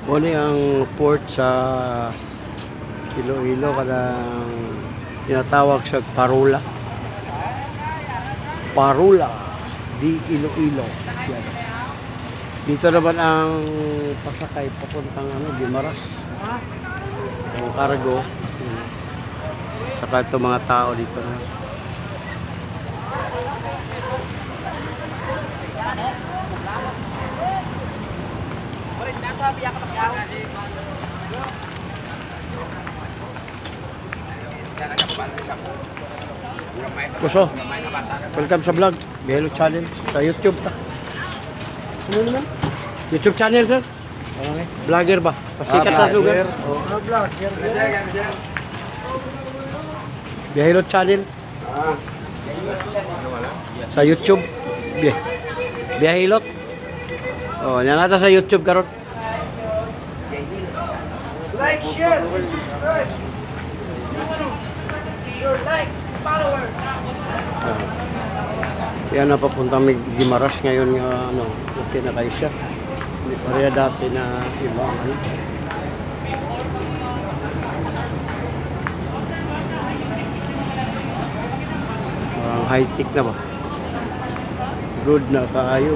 Muna ang port sa Iloilo kanang tinatawag sa Parula. Parula di Iloilo. Yan. Dito naman ang pasakay papuntang Guimaras. Ang cargo. Yan. Saka itong mga tao dito na. Kuso, welcome sa vlog, Bielo Channel, sa YouTube ta. Ano naman? YouTube channel, sir? Okay. Vlogger ba? Pasikat sa lugar? Oo. Vlogger. Bielo Channel. Sa YouTube. Biyahilot. Oh, yan nata sa YouTube karon. Like, share, subscribe. Your like, follower. Yan na papuntang Guimaras ngayon nga okay na kayo siya. Hindi pa rin dati na ibang parang high-tech na ba? Good na kaayo.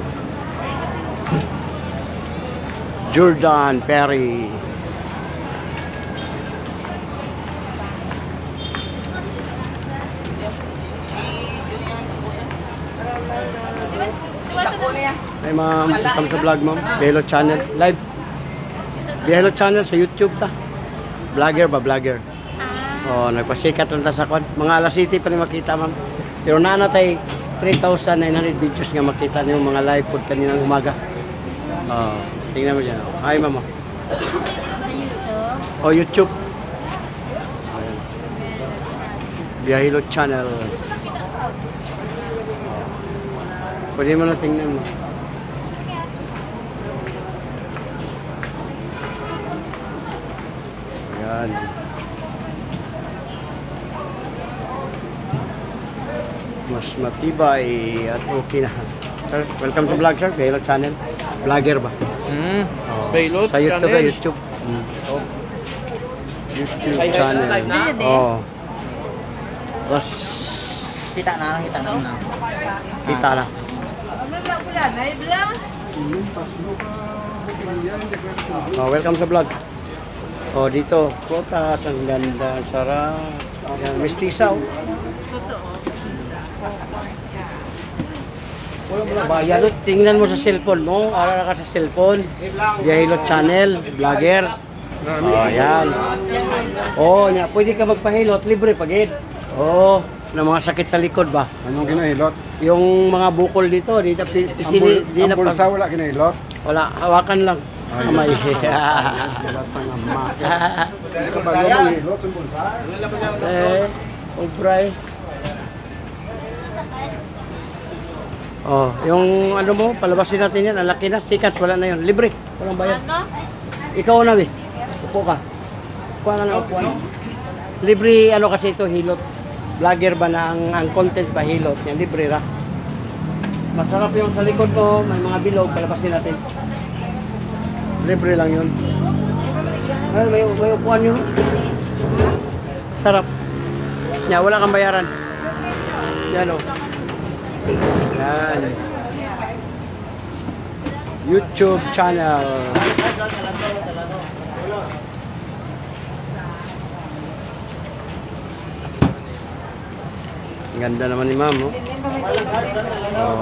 Jordan Perry. Ay ma'am, welcome sa vlog ma'am. Bielo Channel live. Bielo Channel sa YouTube ta. Vlogger ba, vlogger? Oh, nagpasikat lang ta sa kon. Mga alas 7 pa ni makita ma'am. Pero nanatay 3,900 videos nga makita niyo mga live pod kaninang umaga. Oh, tingnan mo diyan. Hi ma'am. Sa YouTube? Oh, YouTube. Bielo Channel. Pwede mo na tingnan mo. Ayan. Mas matibay at okay na. Sir, welcome to vlog sir. Bielo Channel. Vlogger ba? Oh, Bielo sa YouTube Channel. YouTube. Oh. YouTube Ay, channel. live na? Oh. Tapos Kita na. kita na. Oh, welcome sa vlog. Oh, dito, prutas, ang ganda, sarap. Ayan, mestiza. Oh. Wala mo na bayan. Tingnan mo sa cellphone mo. Ara ka sa cellphone. Bielo Channel, vlogger. Oh, yan. Oh, yan. Pwede ka magpahilot, libre pagid. Oh, na mga sakit sa likod ba? Anong kinahilot? Yung mga bukol dito, di na pisili, di na Ang bulsa wala kinahilot? wala, hawakan lang. Kamay. Wala pa nga makit. Ito ba yung hilot sa bulsa? Ubray. Oh, yung ano mo, palabasin natin yan, ang laki na, sikat, wala na yun, libre, walang bayad. Ikaw na, be. Upo ka. Upo ka na, upuan. Libre, ano kasi ito, hilot. Vlogger ba na ang content ba hilot niya, libre ra. Masarap yung sa likod mo, may mga bilog, palabasin natin. Libre lang yun. Ay, may upuan yun. Sarap. Yan, wala kang bayaran. Yan o. Yan. YouTube channel. Ang ganda naman ni ma'am, oh. Oh.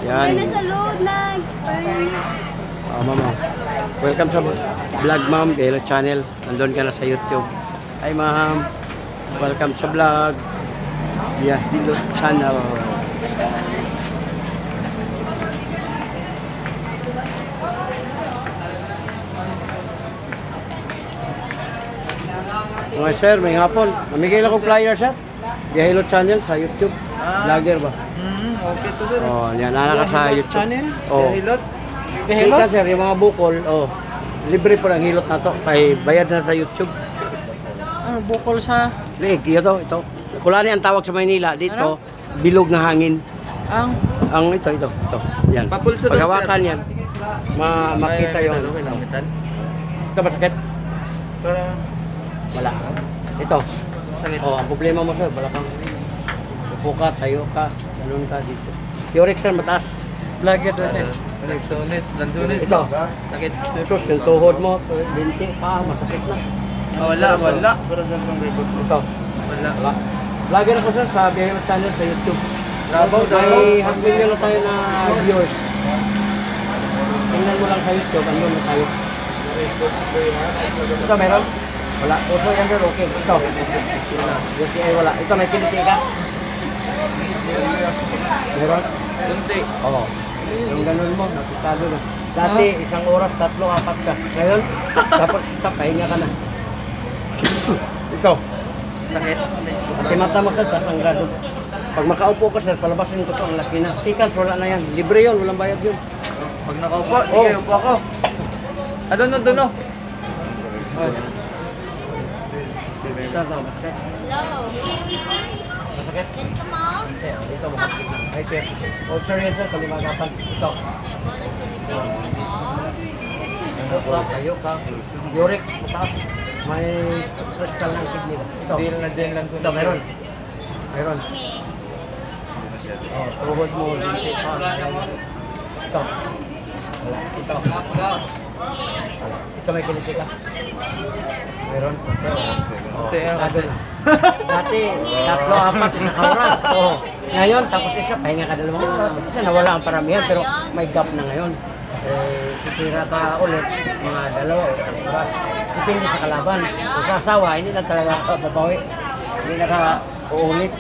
Yan. Ay, nasa load na. Expert. Oh, ma'am. Oh. Welcome sa vlog, ma'am. Bielo Channel. Nandun ka na sa YouTube. Hi, ma'am. Welcome sa vlog. Bielo Channel. Mga sir, may hapon. Namigay lang ko flyer, sir. Bielo Channel sa YouTube. Vlogger ba? Okay to sir. Oh, yan na ka sa YouTube. Channel? Oh. Hilot? Hilot sir, yung mga bukol, oh. Libre po lang hilot na to. Kay bayad na sa YouTube. Ano, bukol sa... Liig, ito. Kulani ang tawag sa Maynila. Dito, bilog na hangin. Ang... Ang ito. Yan. Papulso doon, Paghawakan sir. yan. makita yung Lampitan. ito masakit? Para Wala. Ito. sakit. Oh, ang problema mo sir, wala kang upo ka, tayo ka, ganun ka dito. Theoric sir, mataas. Vlogger doon sir. Lansunis. Ito. Sakit. Sus, yung tuhod mo, binti pa, masakit na. Wala. Ito. Wala. Wala. Vlogger ako sir sa Biyahero Channel sa YouTube. Davao. May 500,000 na tayo na viewers. Tingnan mo lang sa YouTube, andun na tayo. Ito meron? Wala. Puso yan sir, okay. Ito. UTI wala. Ito, may piniti ka? Meron? Kunti. Oo. Yung ganun mo, napitado na. Dati, isang oras, 3, 4 ka. Ngayon, tapos isa, pahinga ka na. Ito. Sakit. Pati mata mo sir, tas ang grado. Pag makaupo ka sir, palabasin ko to, ang laki na. Sikat, wala na yan. Libre yun, walang bayad yun. Pag nakaupo, sige, upo ako. Doon. Ito, masakit. Hello. Masakit? It's the mom. Dito mo. Right here. Oh, sir, yan sir, kalimagapan. Ito. Yeah, well, it's really big. It's the mom. Ano ka, tayo ka. Uric, mataas. May stress ka lang ang kidney. Ito. Deal na din lang. Ito, meron. Meron. Okay. Oh, tuhod mo, binti pa. Ito. Wala. Ito. Wala. Ito may kiliti ka. Meron. Ito. Oh, Ito yan. lado na. Dati, 3, 4, isang oras. Oh. Ngayon, tapos isa, pahinga ka 2 oras. Kasi nawala ang paramihan, pero may gap na ngayon. Sisira ka ulit, mga 2 o 1 oras. Depende sa kalaban. Kung sasawa, hindi na talaga babawi. Hindi na ka uulit.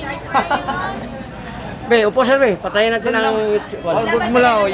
Be, upo sir, be. Patayin natin ang... Huwag mo lang,